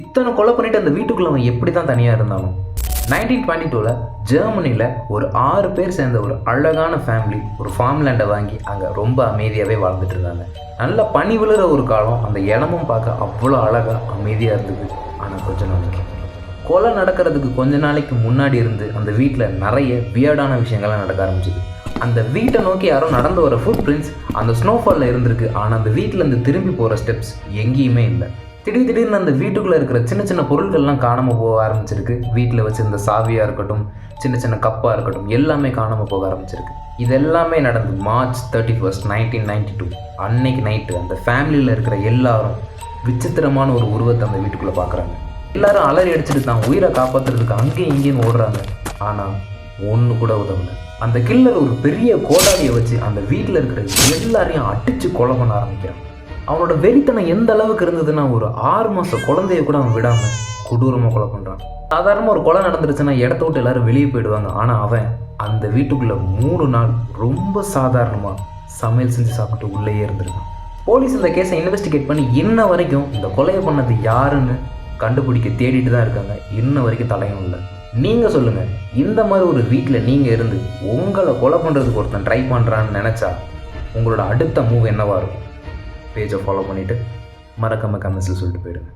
இத்தனை கொலை பண்ணிட்டு அந்த வீட்டுக்குள்ள அவன் எப்படி தான் தனியாக இருந்தாலும். 1922 ஜெர்மனியில் ஒரு 6 பேர் சேர்ந்த ஒரு அழகான ஃபேமிலி ஒரு ஃபார்ம் லேண்டை வாங்கி அங்கே ரொம்ப அமைதியாகவே வாழ்ந்துட்டு இருந்தாங்க. நல்லா பனி விழுற ஒரு காலம். அந்த இடமும் பார்க்க அவ்வளோ அழகாக அமைதியாக இருந்தது. ஆனால் கொஞ்ச நாளைக்கு கொலை நடக்கிறதுக்கு கொஞ்ச நாளைக்கு முன்னாடி இருந்து அந்த வீட்டில் நிறைய வியர்டான விஷயங்கள்லாம் நடக்க ஆரம்பிச்சிது. அந்த வீட்டை நோக்கி யாரோ நடந்து வர ஃபுட் பிரிண்ட்ஸ் அந்த ஸ்னோஃபாலில் இருந்திருக்கு. ஆனால் அந்த வீட்டிலேருந்து திரும்பி போகிற ஸ்டெப்ஸ் எங்கேயுமே இல்லை. திடீர்னு அந்த வீட்டுக்குள்ளே இருக்கிற சின்ன சின்ன பொருட்கள்லாம் காணாமல் போக ஆரம்பிச்சிருக்கு. வீட்டில் வச்சுருந்த சாவியாக இருக்கட்டும், சின்ன சின்ன கப்பாக இருக்கட்டும், எல்லாமே காணாமல் போக ஆரம்பிச்சிருக்கு. இதெல்லாமே நடந்து மார்ச் 31, 1992 அன்னைக்கு நைட்டு அந்த ஃபேமிலியில் இருக்கிற எல்லாரும் விசித்திரமான ஒரு உருவத்தை அந்த வீட்டுக்குள்ளே பார்க்குறாங்க. எல்லாரும் அலறி அடிச்சுட்டு தான் உயிரை காப்பாற்றுறதுக்கு அங்கேயும் இங்கேயும் ஓடுறாங்க. ஆனால் ஒன்று கூட உதவலை. அந்த கில்லர் ஒரு பெரிய கோடாலியை வச்சு அந்த வீட்டில் இருக்கிற எல்லாரையும் அடித்து கொலை பண்ண ஆரம்பிக்கிறான். அவனோட வெறித்தனம் எந்த அளவுக்கு இருந்ததுன்னா ஒரு 6 மாத குழந்தைய கூட அவன் விடாமல் கொடூரமாக கொலை பண்ணுறான். சாதாரணமாக ஒரு கொலை நடந்துருச்சுன்னா இடத்த விட்டு எல்லாரும் வெளியே போயிடுவாங்க. ஆனால் அவன் அந்த வீட்டுக்குள்ளே 3 நாள் ரொம்ப சாதாரணமாக சமையல் செஞ்சு சாப்பிட்டு உள்ளேயே இருந்திருக்கான். போலீஸ் இந்த கேஸை இன்வெஸ்டிகேட் பண்ணி இன்ன வரைக்கும் இந்த கொலையை பண்ணது யாருன்னு கண்டுபிடிக்க தேடிட்டு தான் இருக்காங்க. இன்ன வரைக்கும் தலையும் இல்லை. நீங்கள் சொல்லுங்கள், இந்த மாதிரி ஒரு வீட்டில் நீங்கள் இருந்து உங்களை கொலை பண்ணுறதுக்கு ஒருத்தன் ட்ரை பண்ணுறான்னு நினச்சா உங்களோட அடுத்த மூவ் என்னவாக இருக்கும்? பேஜை ஃபாலோ பண்ணிவிட்டு மறக்காமல் கமெண்ட்ஸில் சொல்லிட்டு போயிடுங்க.